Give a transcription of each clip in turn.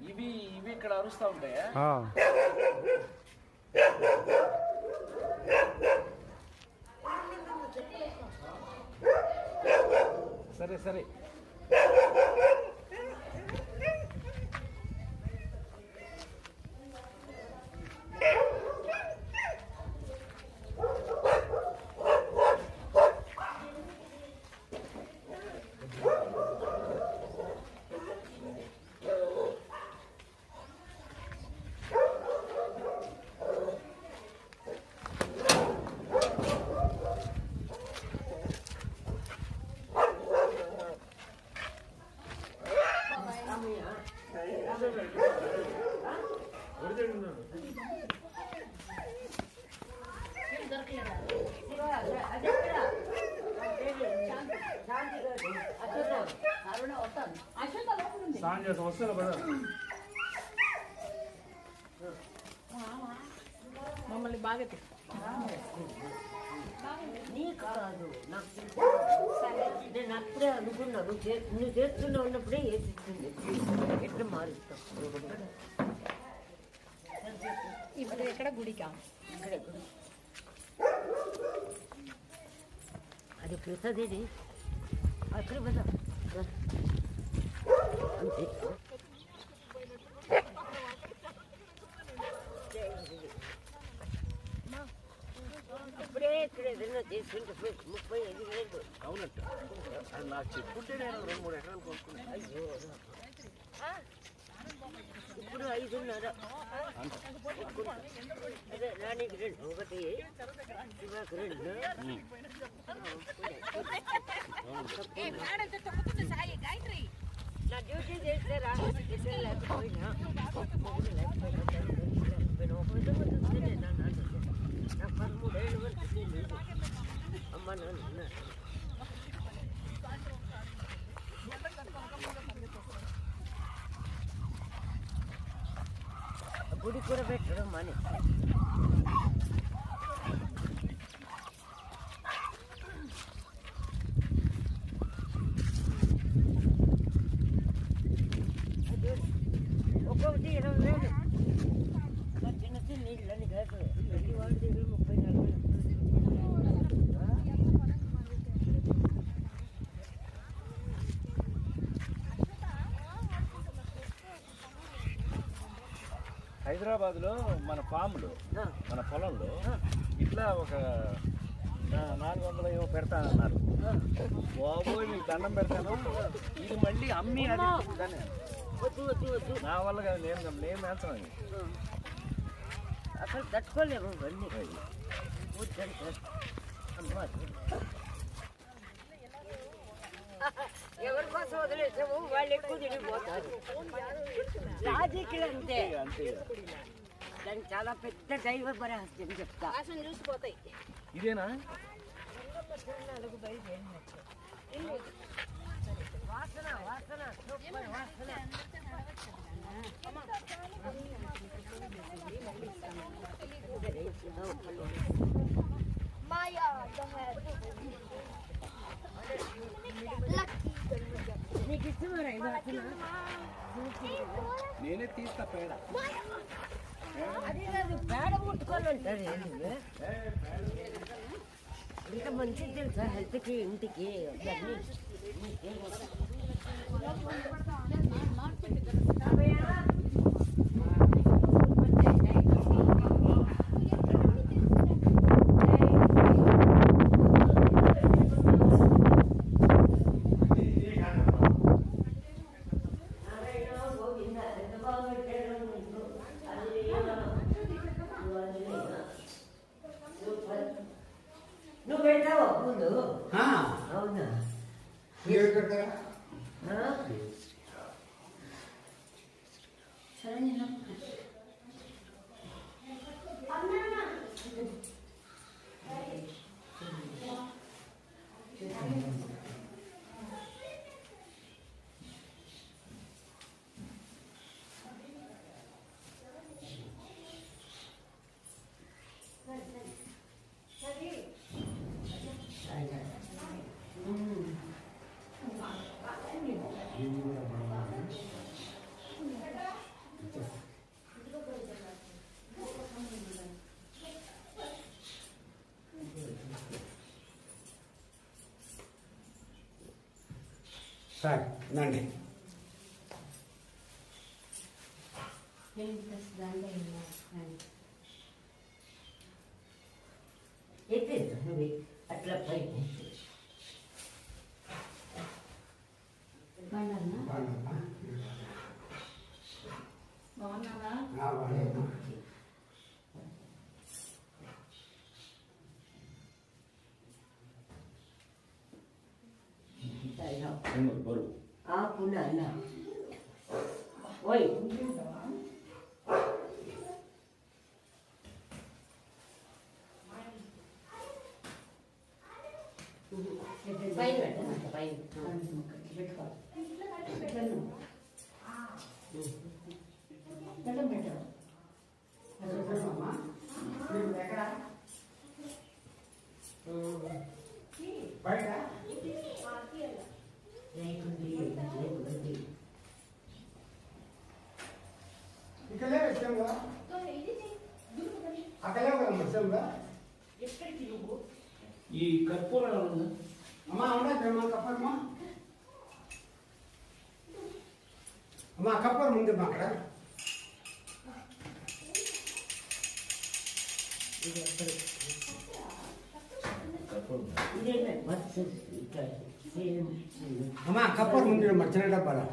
ఇవి ఇవి ఇక్కడ అరుస్తూ ఉంటాయా? సరే సరే. మమ్మల్ని బాగా నీ కాదు నాకు నేను అప్పుడే అనుకున్నా. నువ్వు చేస్తున్నా ఉన్నప్పుడే వేసిస్తుంది. ఎట్లా మారుస్తావు? ఇప్పుడు ఎక్కడ గుడికా? ఇక్కడ అది ప్రసాదేది అక్కడ పద అంతే. ఇప్పుడే ఇక్కడ ఏదైనా చేసుకుంటే 35,000. అవునట్ట. అది నాకు చెప్పుంటే నేను 2-3 ఎకరాలు కొనుక్కున్నాను. అయ్యో ఇప్పుడు 5.5. అదే రాణికి 2, 1 శివాకి 2. నా డ్యూటీ చేస్తే రాకపోయినా లేకపోయినా ఒక విధంగా చూస్తేనే నాకు 13 ఏళ్ళ వరకు తెలియదు. అమ్మ నాన్న ఉన్నారు. గుడి కూడా పెట్టడం మని ఒక్కొక్కటి 20,000. చిన్న చిన్న నీళ్ళని కాదు ప్రతి వాళ్ళ దగ్గర 30-40. హైదరాబాద్లో మన ఫామ్లో మన పొలంలో ఇట్లా ఒక 400 ఏమో పెడతానన్నారు. బాబోయ్ మీకు దండం పెడతాను. ఇది మళ్ళీ అమ్మి అది వద్దు నా వల్ల కదా. నేను వేస్తాను. అసలు తట్టుకోలేము ఇవన్నీ. అమ్మా ఎవరి కోసం వదిలేసాము వాళ్ళు ఎక్కువ తిరిగిపోతారు. లాజిక్లు అంతే. దానికి చాలా పెద్ద దైవ పరహస్యం చెప్తా. చూసిపోతాయి. ఇదేనా వాసన వాసన సూపర్ వాసన. నీకు ఇష్టమరా ఈ వాసన? నేనే తీస్తా పేడ. అదే కాదు పేడ ముట్టుకొని అంటారు. ఇంత మంచిది తెలుసా హెల్త్కి, ఇంటికి. నువ్వు పెడతావా పూలు? అవునా? సరే నండి. అట్లా పైకి బాగున్నారా? బరువు పునా ఓయ్ పైన పెట్టండి పైన పెట్టుకోవాలి బయట ఇక్కడ ఇష్టంగా అక్కడ ఇష్టంగా ఈ కర్పూరం ఉందా? అమ్మా ఉండమ్మా కప్పరమ్మా. అమ్మా కప్పరం ఉంది మా అక్కడ. అమ్మా కప్పరం ఉంది మరి చిన్న డబ్బాలో.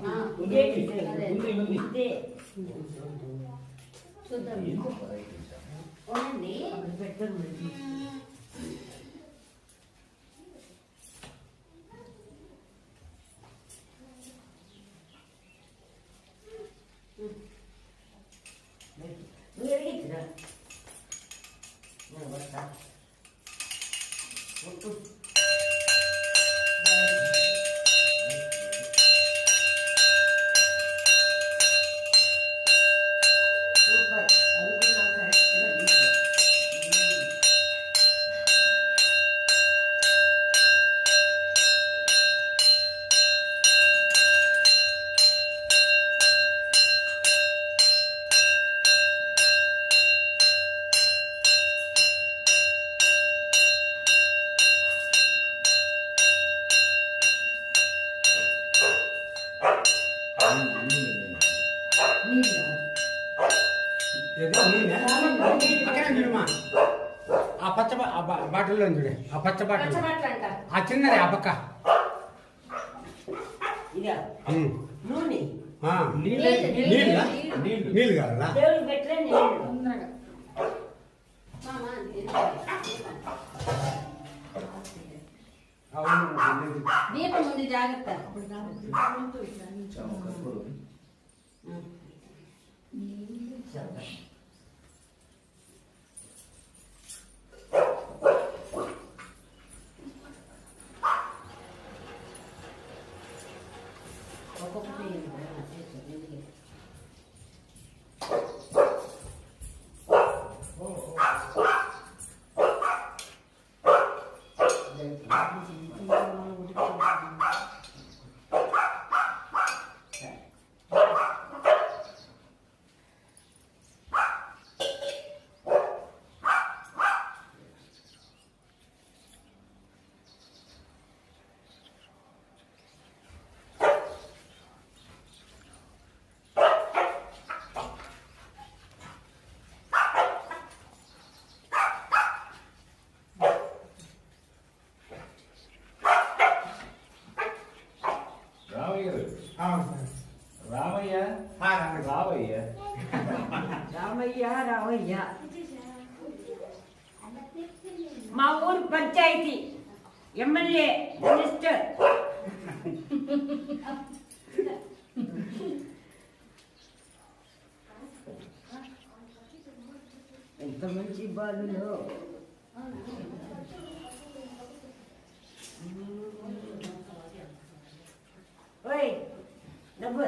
ఆ పచ్చ బాటిల్లో చూడే, ఆ పచ్చ బాటిల్, ఆ చిన్నది ఆ పక్క నీళ్ళు కావాలా? దీపం ఉంది జాగ్రత్త. రామయ్య రామయ్య రామయ్య రామయ్య మా ఊరు పంచాయతీ ఎమ్మెల్యే మినిస్టర్ ఎంత మంచి బాలులో ఓయ్ డబ్బు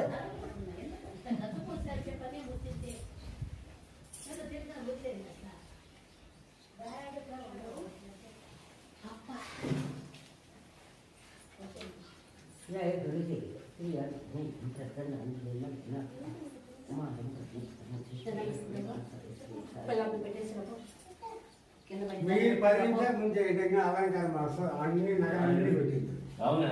మీరు 10 నిమిషాల ముందు ఈ విధంగా అలంకారం అన్ని నగరాన్ని పెట్టింది. అవునా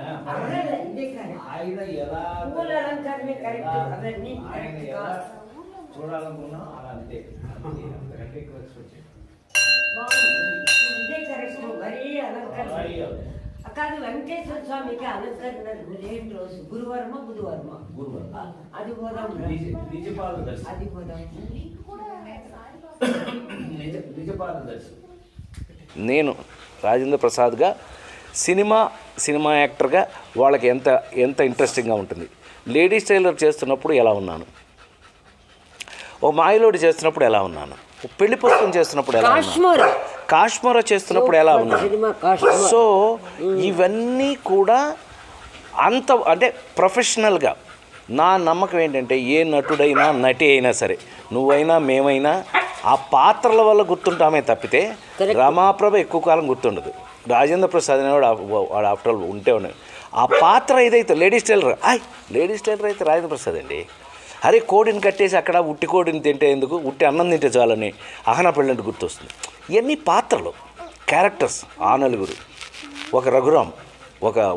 ఇదే కానీ ఆయన ఎలా పూల అలంకరణే కరెక్ట్ అవన్నీ ఆయన కరెక్ట్ ఎలా కాదు. చూడాలనుకున్నా అలా అంతే అంతకంటే ఎక్కువ ఎక్స్పెక్ట్ బాగుంది. ఇదే కరెక్ట్ మరీ అలంకరణ చేయాలి. కాదు. వెంకటేశ్వర స్వామికి అలంకరణ లేని రోజు గురువారమా బుధవారమా? గురువారం. అది పోదాం నిజపాద దర్శనం. అది పోదాం. నిజపాద దర్శనం. నేను రాజేంద్ర ప్రసాద్గా సినిమా యాక్టర్గా వాళ్ళకి ఎంత ఇంట్రెస్టింగ్గా ఉంటుంది. లేడీస్ టైలర్ చేస్తున్నప్పుడు ఎలా ఉన్నాను, ఓ మాయలోడి చేస్తున్నప్పుడు ఎలా ఉన్నాను, ఓ పెళ్లి పుస్తకం చేస్తున్నప్పుడు ఎలా ఉన్నాను, కాశ్మీర చేస్తున్నప్పుడు ఎలా ఉన్నాను. సో ఇవన్నీ కూడా అంటే ప్రొఫెషనల్గా నా నమ్మకం ఏంటంటే ఏ నటుడైనా నటి అయినా సరే, నువ్వైనా మేమైనా ఆ పాత్రల వల్ల గుర్తుంటామే తప్పితే రమాప్రభ ఎక్కువ కాలం గుర్తుండదు. రాజేంద్ర ప్రసాద్ అనేవాడు వాడు ఆఫ్టర్ ఆల్ ఉంటే ఉన్నాడు. ఆ పాత్ర ఏదైతే లేడీస్ టైలర్ అయితే రాజేంద్ర ప్రసాద్ అండి. అరే కోడిని కట్టేసి అక్కడ ఉట్టి కోడిని తింటే ఎందుకు, ఉట్టి అన్నం తింటే చాలని అహన పెళ్ళంటే గుర్తొస్తుంది. ఇవన్నీ పాత్రలు, క్యారెక్టర్స్. ఆ నలుగురు, ఒక రఘురామ్,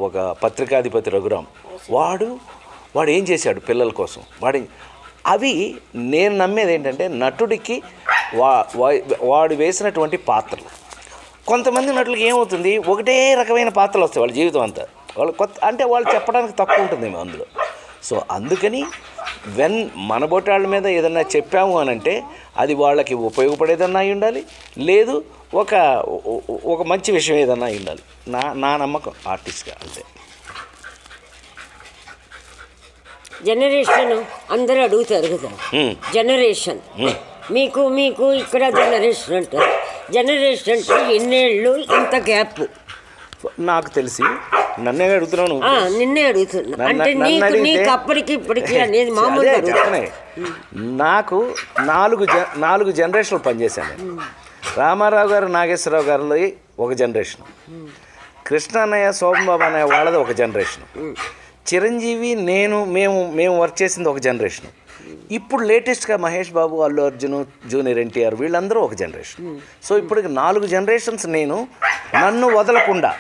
ఒక పత్రికాధిపతి రఘురామ్, వాడు ఏం చేశాడు పిల్లల కోసం, అవి నేను నమ్మేది ఏంటంటే నటుడికి వాడు వేసినటువంటి పాత్రలు. కొంతమంది నటులకి ఏమవుతుంది, ఒకటే రకమైన పాత్రలు వస్తాయి వాళ్ళ జీవితం అంతా. వాళ్ళు వాళ్ళు చెప్పడానికి తక్కువ ఉంటుందేమో అందులో. సో అందుకని మనబోటాళ్ళ మీద ఏదన్నా చెప్పాము అని అంటే అది వాళ్ళకి ఉపయోగపడేదన్నా అయి ఉండాలి, లేదు ఒక మంచి విషయం ఏదన్నా అయి ఉండాలి. నా నమ్మకం ఆర్టిస్ట్గా అంతే. జనరేషన్ అందరూ అడుగుతారు కదా, జనరేషన్ మీకు ఇక్కడ జనరేషన్ అంటారు. జనరేషన్ అంటే ఎన్నేళ్ళు, ఇంత గ్యాప్? నాకు తెలిసి నన్నే అడుగుతున్నాను, నిన్నే అడుగుతున్నా. అంటే నీకు అప్పటికి ఇప్పటికి అనేది మామూలుగా చెప్పనే. నాకు 4 జనరేషన్లు పనిచేశాను. రామారావు గారు, నాగేశ్వరరావు గారిది ఒక జనరేషన్, కృష్ణన్నయ్య, శోభంబాబు అనే వాళ్ళది ఒక జనరేషన్, చిరంజీవి, మేము వర్క్ చేసింది ఒక జనరేషన్. ఇప్పుడు లేటెస్ట్గా మహేష్ బాబు, అల్లు అర్జున్, జూనియర్ ఎన్టీఆర్ వీళ్ళందరూ ఒక జనరేషన్. సో ఇప్పటికి 4 జనరేషన్స్ నన్ను వదలకుండా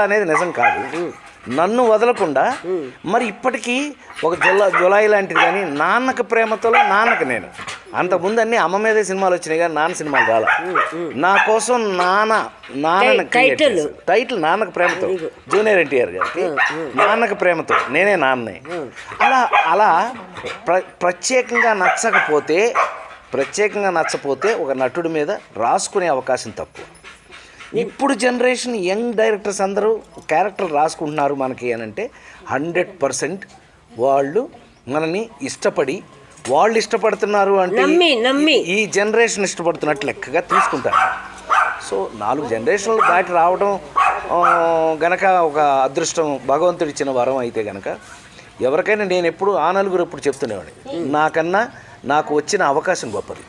అనేది నిజం కాదు. నన్ను వదలకుండా మరి ఇప్పటికీ ఒక జులాయి లాంటిది. కానీ నాన్నకు ప్రేమతో నాన్నకు నేను అంతకుముందు అన్నీ అమ్మ మీదే సినిమాలు వచ్చినాయి కానీ నాన్న సినిమాలు రాలా. నా కోసం నాన్న టైటిల్ నాన్నకు ప్రేమతో, జూనియర్ ఎన్టీఆర్ గారికి నాన్నకు ప్రేమతో, నేనే నాన్నే. అలా ప్రత్యేకంగా నచ్చపోతే ఒక నటుడి మీద రాసుకునే అవకాశం తక్కువ. ఇప్పుడు జనరేషన్ యంగ్ డైరెక్టర్స్ అందరూ క్యారెక్టర్లు రాసుకుంటున్నారు మనకి అని అంటే 100% వాళ్ళు మనని ఇష్టపడి, వాళ్ళు ఇష్టపడుతున్నారు అంటే ఈ జనరేషన్ ఇష్టపడుతున్నట్టు లెక్కగా తీసుకుంటారు. సో 4 జనరేషన్లు దాటి రావడం గనక ఒక అదృష్టం, భగవంతుడు ఇచ్చిన వరం అయితే గనక ఎవరికైనా నేను ఎప్పుడు ఆ నలుగురు ఎప్పుడు చెప్తునేవాడిని, నాకన్నా నాకు వచ్చిన అవకాశం గొప్పది.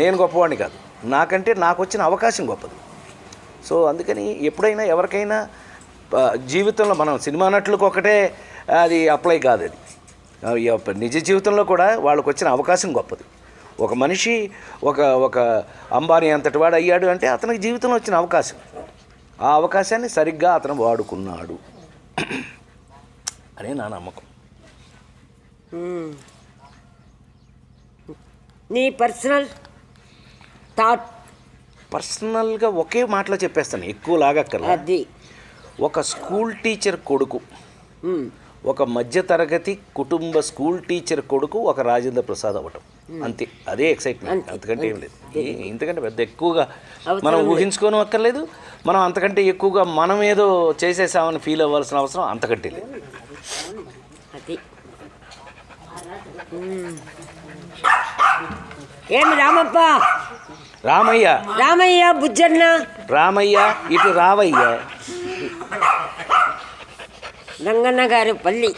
నేను గొప్పవాడిని కాదు, నాకంటే నాకు వచ్చిన అవకాశం గొప్పది. సో అందుకని ఎప్పుడైనా ఎవరికైనా జీవితంలో మనం సినిమా నటులకు ఒకటే అది అప్లై కాదు, అది నిజ జీవితంలో కూడా వాళ్ళకు వచ్చిన అవకాశం గొప్పది. ఒక మనిషి ఒక అంబానీ అంతటి వాడు అయ్యాడు అంటే అతనికి జీవితంలో వచ్చిన అవకాశం, ఆ అవకాశాన్ని సరిగ్గా అతను వాడుకున్నాడు అనే నా నమ్మకం. నీ పర్సనల్ థాట్? పర్సనల్గా ఒకే మాటలో చెప్పేస్తాను, ఎక్కువ లాగక్కర్లేదు. అది ఒక స్కూల్ టీచర్ కొడుకు, ఒక మధ్యతరగతి కుటుంబ స్కూల్ టీచర్ కొడుకు ఒక రాజేంద్ర ప్రసాద్ అవ్వటం, అంతే. అదే ఎక్సైట్మెంట్, అంతకంటే ఏం లేదు. ఇంతకంటే పెద్ద ఎక్కువగా మనం ఊహించుకోవడం అక్కర్లేదు. మనం అంతకంటే ఎక్కువగా మనం ఏదో చేసేసామని ఫీల్ అవ్వాల్సిన అవసరం అంతకంటే లేదు. అది ఏమి రామయ్య బుజ్జన్న, రామయ్య ఇటు రావయ్య, రంగన్న గారు పల్లి.